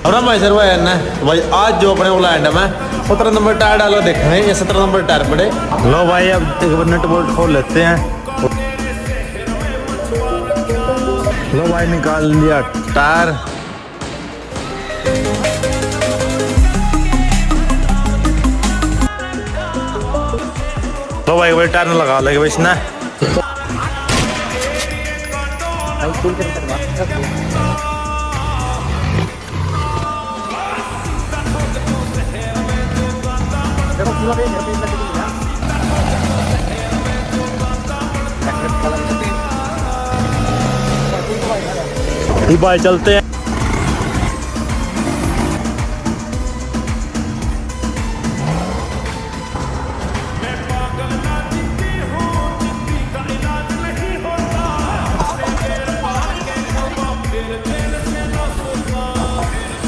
और भाई सर भाई ना भाई आज जो अपने लैंड में 17 नंबर टायर डालो देखेंगे ये 17 नंबर टायर पड़े। लो भाई अब एक बार नट बोल्ट खोल लेते हैं। लो भाई निकाल लिया टायर। लो भाई भाई टायर लगा लेंगे भाई इसने। भाई चलते हैं।